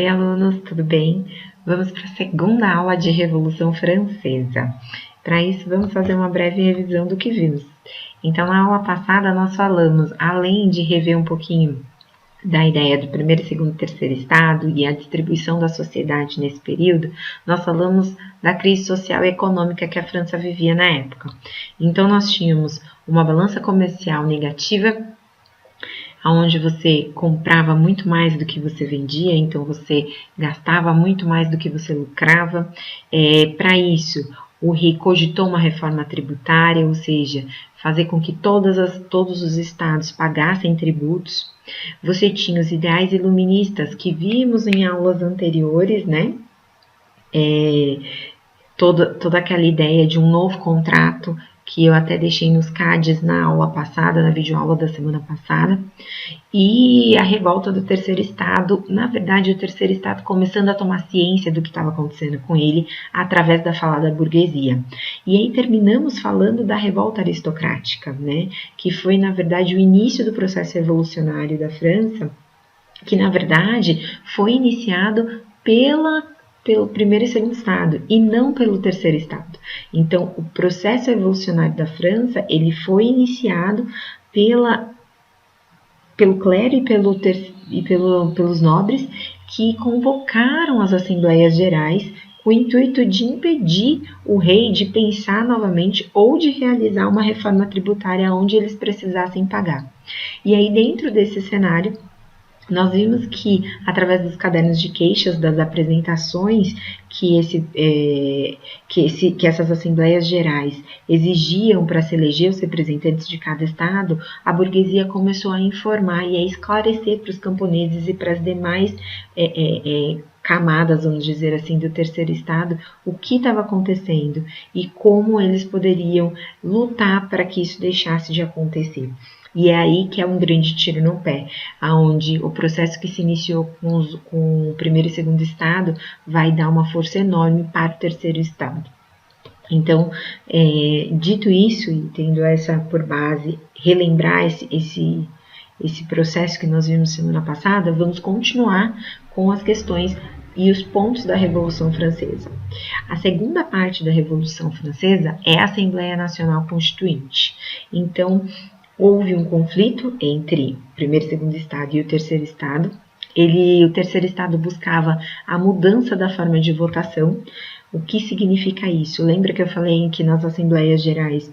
Oi, alunos, tudo bem? Vamos para a segunda aula de Revolução Francesa. Para isso, vamos fazer uma breve revisão do que vimos. Então, na aula passada, nós falamos, além de rever um pouquinho da ideia do primeiro, segundo e terceiro estado e a distribuição da sociedade nesse período, nós falamos da crise social e econômica que a França vivia na época. Então, nós tínhamos uma balança comercial negativa, onde você comprava muito mais do que você vendia, então você gastava muito mais do que você lucrava. Para isso, o rei cogitou uma reforma tributária, ou seja, fazer com que todos os estados pagassem tributos. Você tinha os ideais iluministas que vimos em aulas anteriores, né? Toda aquela ideia de um novo contrato que eu até deixei nos CADs na aula passada, na videoaula da semana passada, e a revolta do terceiro estado, na verdade o terceiro estado começando a tomar ciência do que estava acontecendo com ele através da fala da burguesia. E aí terminamos falando da revolta aristocrática, né, que foi na verdade o início do processo revolucionário da França, que na verdade foi iniciado pelo primeiro e segundo estado, e não pelo terceiro estado. Então, o processo revolucionário da França, ele foi iniciado pelo clero e pelos nobres, que convocaram as Assembleias Gerais com o intuito de impedir o rei de pensar novamente ou de realizar uma reforma tributária onde eles precisassem pagar. E aí, dentro desse cenário, nós vimos que, através dos cadernos de queixas, das apresentações que essas Assembleias Gerais exigiam para se eleger os representantes de cada estado, a burguesia começou a informar e a esclarecer para os camponeses e para as demais camadas, vamos dizer assim, do terceiro estado, o que estava acontecendo e como eles poderiam lutar para que isso deixasse de acontecer. E é aí que é um grande tiro no pé, onde o processo que se iniciou com o primeiro e segundo estado vai dar uma força enorme para o terceiro estado. Então, dito isso, e tendo essa por base, relembrar esse processo que nós vimos semana passada, vamos continuar com as questões e os pontos da Revolução Francesa. A segunda parte da Revolução Francesa é a Assembleia Nacional Constituinte. Então, houve um conflito entre o primeiro e segundo estado e o terceiro estado. O terceiro estado buscava a mudança da forma de votação. O que significa isso? Lembra que eu falei que nas Assembleias Gerais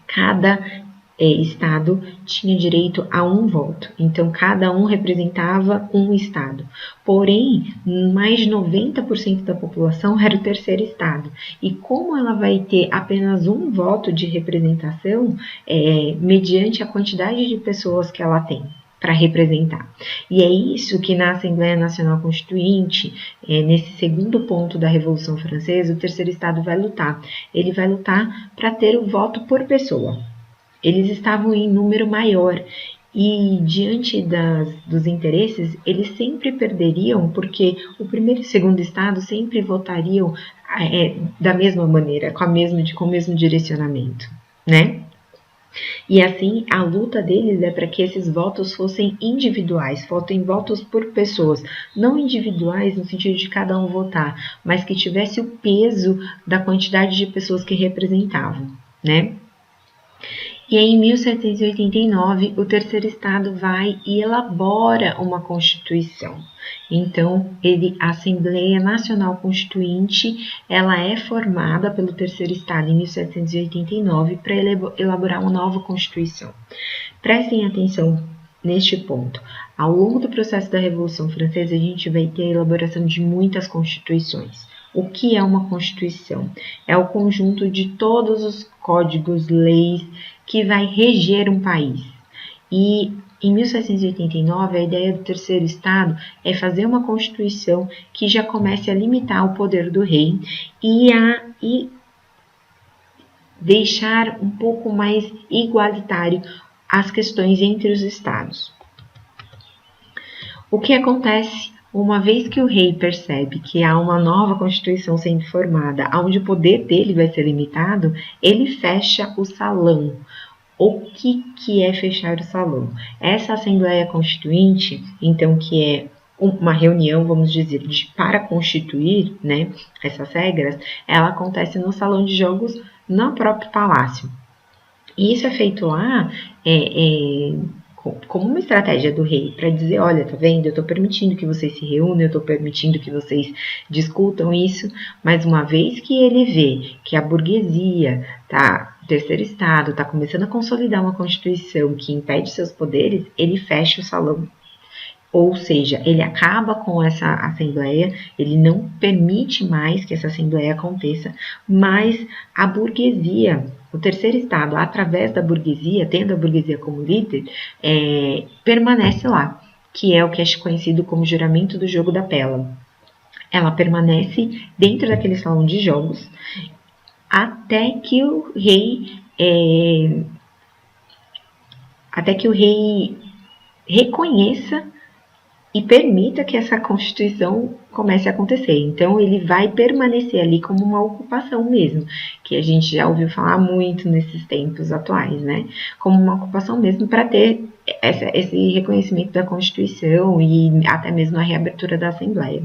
cada estado tinha direito a um voto, então cada um representava um estado. Porém, mais de 90% da população era o terceiro estado. E como ela vai ter apenas um voto de representação, mediante a quantidade de pessoas que ela tem para representar. E é isso que na Assembleia Nacional Constituinte, nesse segundo ponto da Revolução Francesa, o terceiro estado vai lutar. Ele vai lutar para ter o voto por pessoa. Eles estavam em número maior e, diante dos interesses, eles sempre perderiam, porque o primeiro e segundo estado sempre votariam da mesma maneira, com o mesmo direcionamento, né? E assim, a luta deles é para que esses votos fossem individuais, fossem votos por pessoas, não individuais no sentido de cada um votar, mas que tivesse o peso da quantidade de pessoas que representavam, né? E aí, em 1789, o terceiro estado vai e elabora uma Constituição. Então, a Assembleia Nacional Constituinte, ela é formada pelo terceiro estado em 1789 para elaborar uma nova Constituição. Prestem atenção neste ponto. Ao longo do processo da Revolução Francesa, a gente vai ter a elaboração de muitas constituições. O que é uma Constituição? É o conjunto de todos os códigos, leis que vai reger um país. E em 1789, a ideia do terceiro estado é fazer uma Constituição que já comece a limitar o poder do rei e deixar um pouco mais igualitário as questões entre os estados. O que acontece? Uma vez que o rei percebe que há uma nova Constituição sendo formada, onde o poder dele vai ser limitado, ele fecha o salão. O que é fechar o salão? Essa Assembleia Constituinte, então, que é uma reunião, vamos dizer, para constituir, né, essas regras, ela acontece no salão de jogos no próprio palácio. E isso é feito lá como uma estratégia do rei, para dizer, olha, tá vendo, eu estou permitindo que vocês se reúnam, eu estou permitindo que vocês discutam isso, mas uma vez que ele vê que a burguesia, o terceiro estado, está começando a consolidar uma constituição que impede seus poderes, ele fecha o salão. Ou seja, ele acaba com essa assembleia, ele não permite mais que essa assembleia aconteça, mas a burguesia, o terceiro estado, através da burguesia, tendo a burguesia como líder, permanece lá, que é o que é conhecido como juramento do jogo da pela. Ela permanece dentro daquele salão de jogos até que o rei reconheça e permita que essa Constituição comece a acontecer. Então, ele vai permanecer ali como uma ocupação mesmo, que a gente já ouviu falar muito nesses tempos atuais, né? Como uma ocupação mesmo para ter esse reconhecimento da Constituição e até mesmo a reabertura da Assembleia.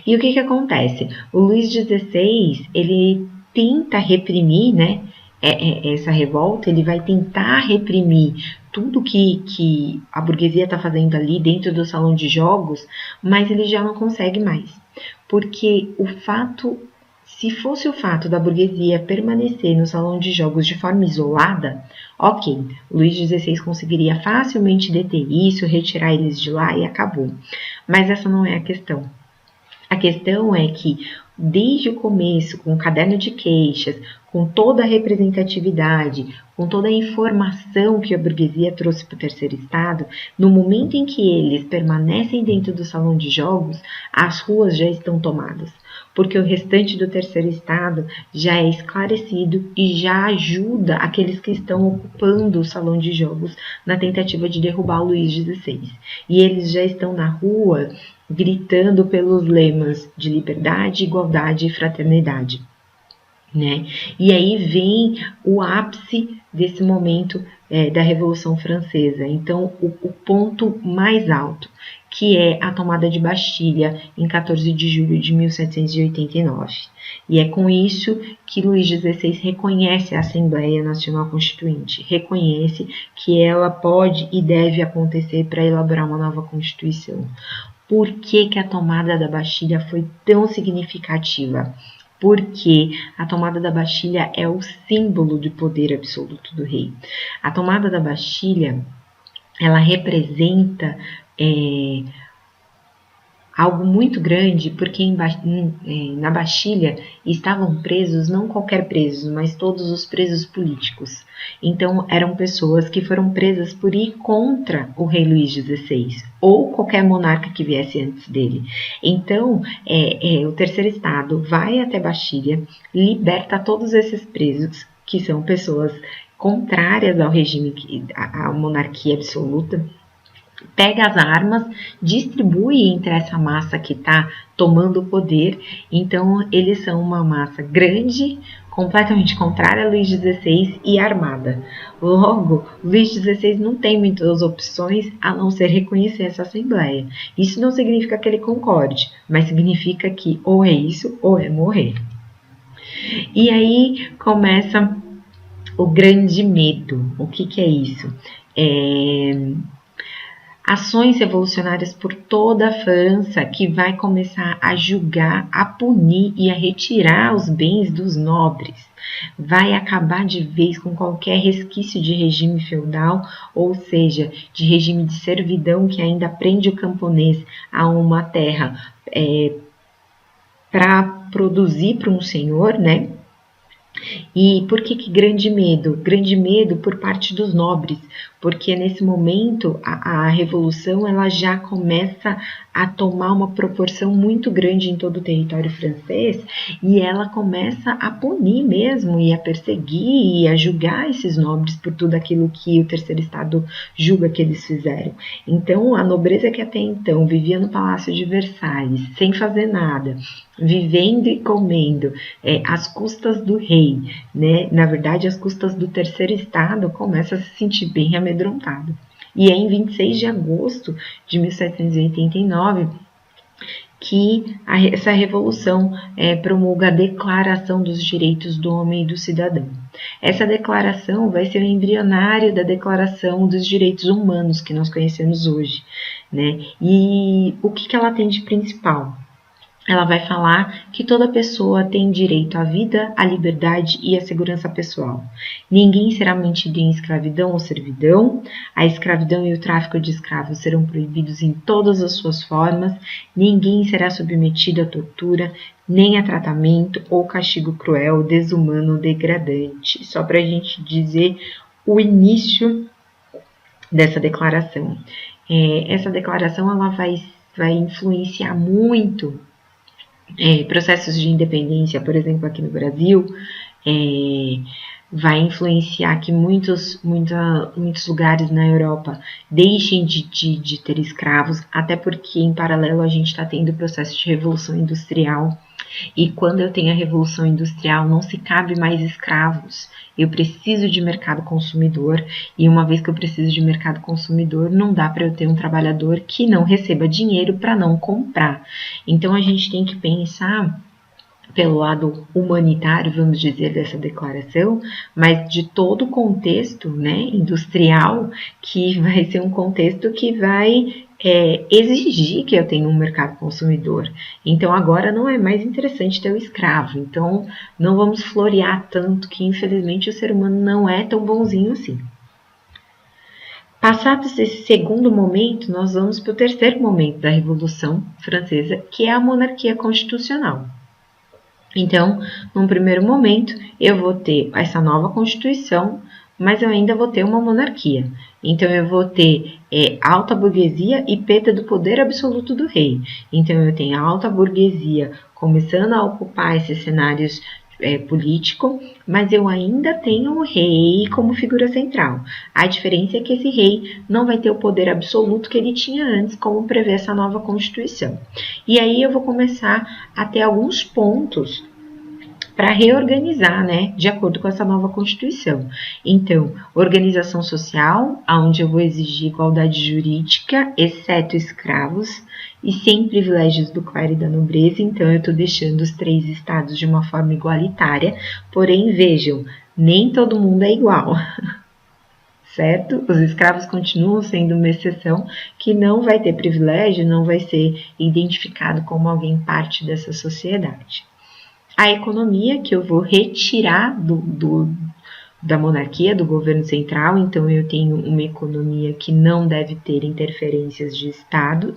E o que acontece? O Luís XVI, ele tenta reprimir, né? Essa revolta, ele vai tentar reprimir tudo que a burguesia está fazendo ali dentro do salão de jogos, mas ele já não consegue mais. Porque se fosse o fato da burguesia permanecer no salão de jogos de forma isolada, ok, Luís XVI conseguiria facilmente deter isso, retirar eles de lá e acabou. Mas essa não é a questão. A questão é que, desde o começo, com o caderno de queixas, com toda a representatividade, com toda a informação que a burguesia trouxe para o terceiro estado, no momento em que eles permanecem dentro do salão de jogos, as ruas já estão tomadas, porque o restante do terceiro estado já é esclarecido e já ajuda aqueles que estão ocupando o salão de jogos na tentativa de derrubar o Luís XVI. E eles já estão na rua gritando pelos lemas de liberdade, igualdade e fraternidade, né? E aí vem o ápice desse momento da Revolução Francesa. Então, o ponto mais alto, que é a tomada de Bastilha em 14 de julho de 1789. E é com isso que Luís XVI reconhece a Assembleia Nacional Constituinte, reconhece que ela pode e deve acontecer para elaborar uma nova Constituição. Por que a tomada da Bastilha foi tão significativa? Porque a tomada da Bastilha é o símbolo de poder absoluto do rei. A tomada da Bastilha, ela representa algo muito grande, porque na Bastilha estavam presos, não qualquer presos, mas todos os presos políticos. Então, eram pessoas que foram presas por ir contra o rei Luís XVI, ou qualquer monarca que viesse antes dele. Então, o terceiro estado vai até Bastilha, liberta todos esses presos, que são pessoas contrárias ao regime, à monarquia absoluta, pega as armas, distribui entre essa massa que está tomando o poder. Então, eles são uma massa grande, completamente contrária a Luís XVI e armada. Logo, Luís XVI não tem muitas opções a não ser reconhecer essa Assembleia. Isso não significa que ele concorde, mas significa que ou é isso ou é morrer. E aí começa o grande medo. O que é isso? Ações revolucionárias por toda a França, que vai começar a julgar, a punir e a retirar os bens dos nobres. Vai acabar de vez com qualquer resquício de regime feudal, ou seja, de regime de servidão que ainda prende o camponês a uma terra para produzir para um senhor, né? E por que grande medo? Grande medo por parte dos nobres, porque nesse momento a revolução ela já começa a tomar uma proporção muito grande em todo o território francês e ela começa a punir mesmo e a perseguir e a julgar esses nobres por tudo aquilo que o terceiro estado julga que eles fizeram. Então a nobreza que até então vivia no Palácio de Versalhes sem fazer nada, vivendo e comendo às custas do rei, né? Na verdade, às custas do terceiro estado, começa a se sentir bem amedrontado. E é em 26 de agosto de 1789 que essa revolução promulga a Declaração dos Direitos do Homem e do Cidadão. Essa declaração vai ser o embrionário da Declaração dos Direitos Humanos que nós conhecemos hoje, né? E o que ela tem de principal? Ela vai falar que toda pessoa tem direito à vida, à liberdade e à segurança pessoal. Ninguém será mantido em escravidão ou servidão. A escravidão e o tráfico de escravos serão proibidos em todas as suas formas. Ninguém será submetido à tortura, nem a tratamento ou castigo cruel, desumano ou degradante. Só para a gente dizer o início dessa declaração. Essa declaração ela vai influenciar muito processos de independência, por exemplo, aqui no Brasil, vai influenciar que muitos lugares na Europa deixem de ter escravos, até porque, em paralelo, a gente está tendo o processo de revolução industrial. E quando eu tenho a revolução industrial, não se cabe mais escravos. Eu preciso de mercado consumidor, e uma vez que eu preciso de mercado consumidor, não dá para eu ter um trabalhador que não receba dinheiro para não comprar. Então, a gente tem que pensar pelo lado humanitário, vamos dizer, dessa declaração, mas de todo o contexto, né, industrial, que vai ser um contexto que vai exigir que eu tenha um mercado consumidor. Então, agora não é mais interessante ter o escravo. Então, não vamos florear tanto que, infelizmente, o ser humano não é tão bonzinho assim. Passados esse segundo momento, nós vamos para o terceiro momento da Revolução Francesa, que é a monarquia constitucional. Então, num primeiro momento, eu vou ter essa nova Constituição, mas eu ainda vou ter uma monarquia. Então, eu vou ter alta burguesia e perda do poder absoluto do rei. Então, eu tenho a alta burguesia começando a ocupar esses cenários político, mas eu ainda tenho o rei como figura central. A diferença é que esse rei não vai ter o poder absoluto que ele tinha antes, como prevê essa nova Constituição. E aí eu vou começar a ter alguns pontos para reorganizar, né, de acordo com essa nova Constituição. Então, organização social, onde eu vou exigir igualdade jurídica, exceto escravos, e sem privilégios do clero e da nobreza. Então, eu estou deixando os 3 estados de uma forma igualitária, porém, vejam, nem todo mundo é igual. Certo? Os escravos continuam sendo uma exceção que não vai ter privilégio, não vai ser identificado como alguém parte dessa sociedade. A economia, que eu vou retirar da monarquia, do governo central, então eu tenho uma economia que não deve ter interferências de Estado,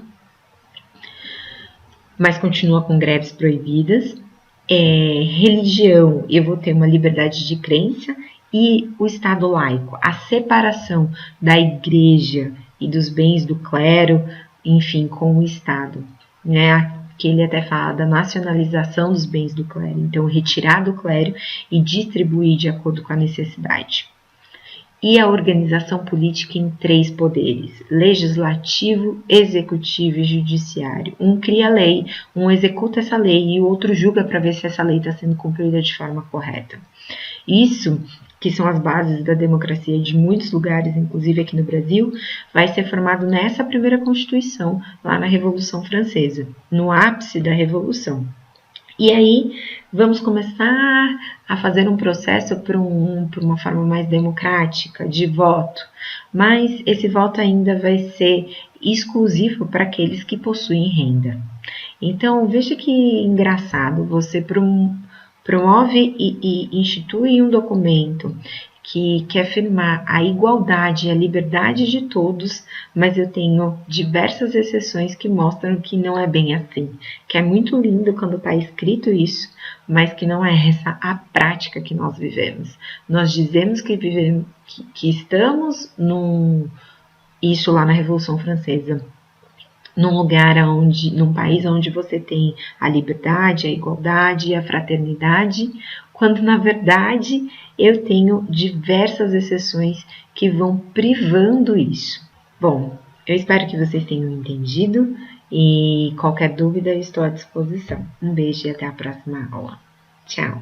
mas continua com greves proibidas. Religião, eu vou ter uma liberdade de crença, e o Estado laico, a separação da igreja e dos bens do clero, enfim, com o Estado, né? Que ele até fala da nacionalização dos bens do clero, então retirar do clero e distribuir de acordo com a necessidade. E a organização política em 3 poderes, legislativo, executivo e judiciário. Um cria a lei, um executa essa lei e o outro julga para ver se essa lei está sendo cumprida de forma correta. Isso, que são as bases da democracia de muitos lugares, inclusive aqui no Brasil, vai ser formado nessa primeira Constituição, lá na Revolução Francesa, no ápice da Revolução. E aí, vamos começar a fazer um processo por uma forma mais democrática, de voto, mas esse voto ainda vai ser exclusivo para aqueles que possuem renda. Então, veja que engraçado, você promove e institui um documento que quer afirmar a igualdade e a liberdade de todos, mas eu tenho diversas exceções que mostram que não é bem assim, que é muito lindo quando está escrito isso, mas que não é essa a prática que nós vivemos. Nós dizemos que vivemos, que estamos isso lá na Revolução Francesa, num país onde você tem a liberdade, a igualdade e a fraternidade, quando na verdade eu tenho diversas exceções que vão privando isso. Bom, eu espero que vocês tenham entendido e qualquer dúvida eu estou à disposição. Um beijo e até a próxima aula. Tchau!